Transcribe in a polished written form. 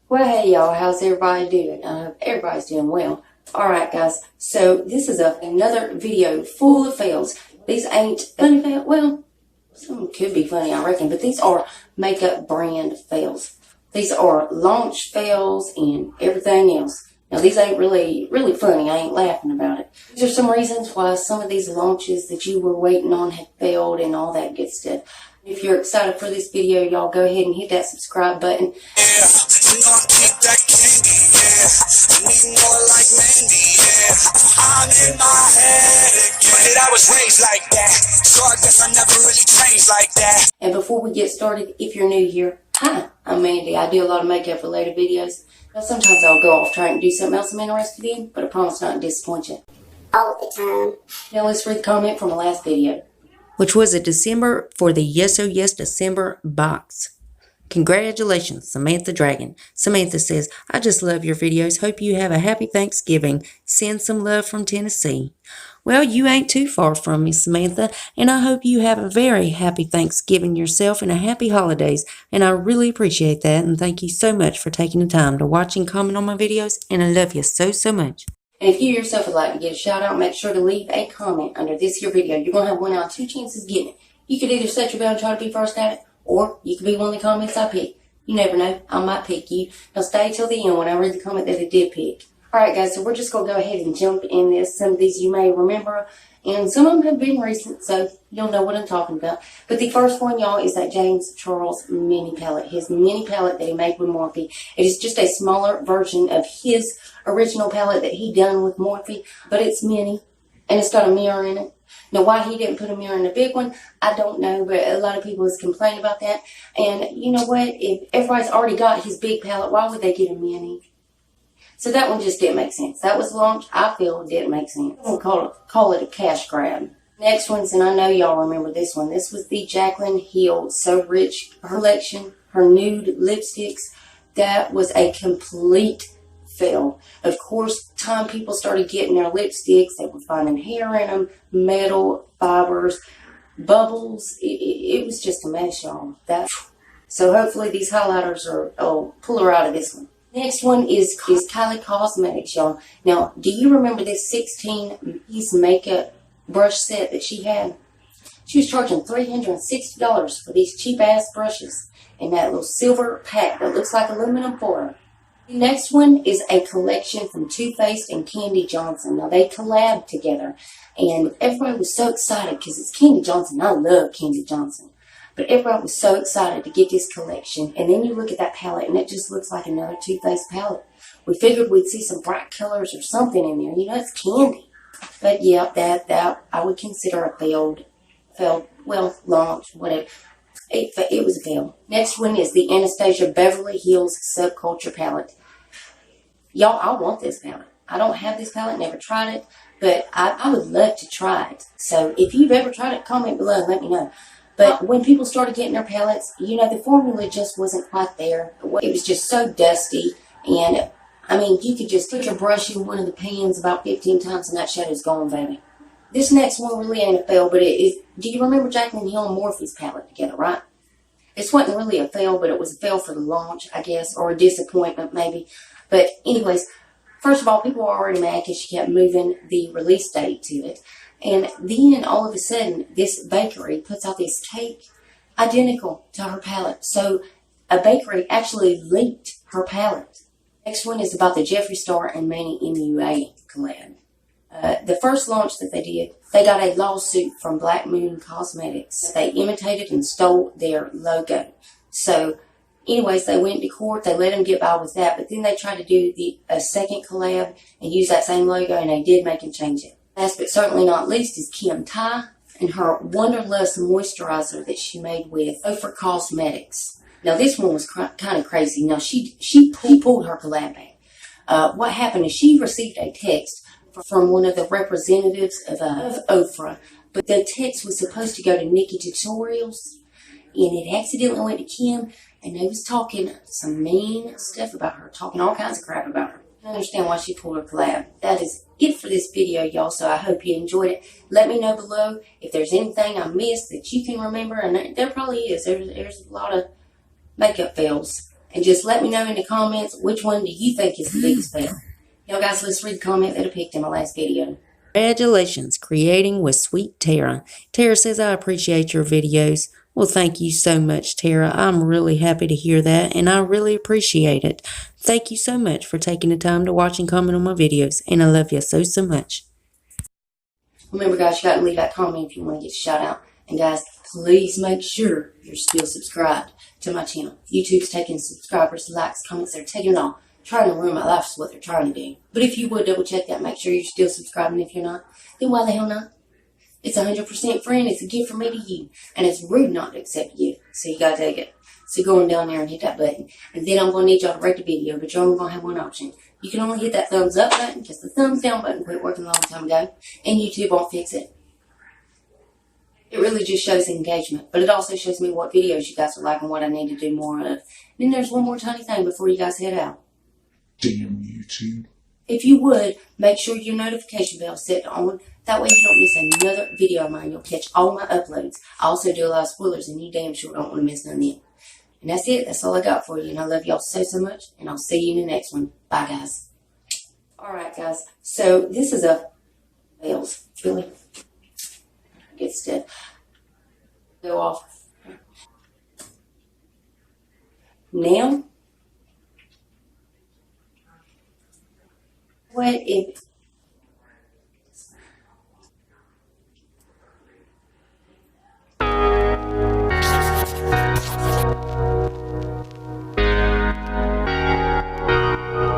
Well, hey y'all, how's everybody doing? I hope everybody's doing well. Alright guys, so this is another video full of fails. These ain't funny fails. Well, some could be funny, I reckon, but these are makeup brand fails. These are launch fails and everything else. Now these ain't really funny. I ain't laughing about it. These are some reasons why some of these launches that you were waiting on have failed and all that good stuff. If you're excited for this video, y'all go ahead and hit that subscribe button. Yeah, you know I keep that candy, yeah. I need more like Mandy, yeah. I'm in my head again. I was raised like that, so I guess I never really changed like that. And before we get started, if you're new here, hi, I'm Mandy. I do a lot of makeup related videos. Now sometimes I'll go off trying to do something else I'm interested in, but I promise not to disappoint you. All the time. Now let's read the comment from the last video, which was a December for the Yes Oh Yes December box. Congratulations, Samantha Dragon. Samantha says, I just love your videos. Hope you have a happy Thanksgiving. Send some love from Tennessee. Well, you ain't too far from me, Samantha, and I hope you have a very happy Thanksgiving yourself and a happy holidays, and I really appreciate that, and thank you so much for taking the time to watch and comment on my videos, and I love you so much. And if you yourself would like to get a shout out, make sure to leave a comment under this here video. You're going to have 1 out of 2 chances of getting it. You could either set your bell and try to be first at it, or you could be one of the comments I pick. You never know. I might pick you. Now stay till the end when I read the comment that I did pick. Alright guys, so we're just going to go ahead and jump in this. Some of these you may remember, and some of them have been recent, so you'll know what I'm talking about. But the first one, y'all, is that James Charles mini palette. His mini palette that he made with Morphe. It is just a smaller version of his original palette that he done with Morphe, but it's mini, and it's got a mirror in it. Now, why he didn't put a mirror in the big one, I don't know, but a lot of people has complained about that. And you know what? If everybody's already got his big palette, why would they get a mini? So that one just didn't make sense. That was launched, I feel it didn't make sense. We'll call it a cash grab. Next one's, and I know y'all remember this one. This was the Jaclyn Hill So Rich collection, her nude lipsticks. That was a complete fail. Of course, time people started getting their lipsticks, they were finding hair in them, metal, fibers, bubbles. It was just a mess, y'all. So hopefully these highlighters pull her out of this one. Next one is Kylie Cosmetics, y'all. Now, do you remember this 16-piece makeup brush set that she had? She was charging $360 for these cheap-ass brushes in that little silver pack that looks like aluminum foil. The next one is a collection from Too Faced and Candy Johnson. Now, they collabed together, and everybody was so excited because it's Candy Johnson. I love Candy Johnson. But everybody was so excited to get this collection. And then you look at that palette, and it just looks like another Too Faced palette. We figured we'd see some bright colors or something in there. You know, it's candy. But, yeah, that I would consider a failed, launch, whatever. It was a fail. Next one is the Anastasia Beverly Hills Subculture palette. Y'all, I want this palette. I don't have this palette, never tried it, but I would love to try it. So if you've ever tried it, comment below and let me know. But when people started getting their palettes, you know, the formula just wasn't quite there. It was just so dusty, and I mean, you could just put your brush in one of the pans about 15 times and that shadow's gone, baby. This next one really ain't a fail, but it is. Do you remember Jaclyn Hill and Morphe's palette together, right? This wasn't really a fail, but it was a fail for the launch, I guess, or a disappointment maybe. But anyways, first of all, people were already mad because she kept moving the release date to it. And then all of a sudden, this bakery puts out this cake identical to her palette. So a bakery actually leaked her palette. Next one is about the Jeffree Star and Manny MUA collab. The first launch that they did, they got a lawsuit from Black Moon Cosmetics. They imitated and stole their logo. So, anyways, they went to court. They let them get by with that. But then they tried to do a second collab and use that same logo, and they did make them change it. Last but certainly not least is Kim Tai and her Wonderlust moisturizer that she made with Oprah Cosmetics. Now, this one was kind of crazy. Now, she pulled her collab back. What happened is she received a text from one of the representatives of Oprah, but the text was supposed to go to Nikki Tutorials, and it accidentally went to Kim, and they was talking some mean stuff about her, talking all kinds of crap about her. I understand why she pulled her collab. That is it for this video, y'all, so I hope you enjoyed it. Let me know below if there's anything I missed that you can remember, and there probably is. There's a lot of makeup fails, And just let me know in the comments which one do you think is the biggest fail. Y'all guys, let's read the comment that I picked in my last video. Congratulations, creating with sweet Tara. Tara says, I appreciate your videos. Well, thank you so much, Tara. I'm really happy to hear that, and I really appreciate it. Thank you so much for taking the time to watch and comment on my videos, and I love you so much. Remember, guys, you got to leave that comment if you want to get a shout out. And guys, please make sure you're still subscribed to my channel. YouTube's taking subscribers, likes, comments. They're taking it all. Trying to ruin my life is what they're trying to do. But if you would double check that, make sure you're still subscribing. If you're not, then why the hell not? It's 100% free, and it's a gift from me to you. And it's rude not to accept you. So you gotta take it. So go on down there and hit that button. And then I'm gonna need y'all to rate the video, but you're only gonna have one option. You can only hit that thumbs up button, because the thumbs down button quit working a long time ago, and YouTube won't fix it. It really just shows engagement, but it also shows me what videos you guys are liking, what I need to do more of. Then there's one more tiny thing before you guys head out. Damn YouTube. If you would, make sure your notification bell is set on. That way you don't miss another video of mine. You'll catch all my uploads. I also do a lot of spoilers, and you damn sure don't want to miss none of them. And that's it. That's all I got for you. And I love y'all so much. And I'll see you in the next one. Bye, guys. Alright, guys. So this is a fails. Really? Gets to go off. Now, what if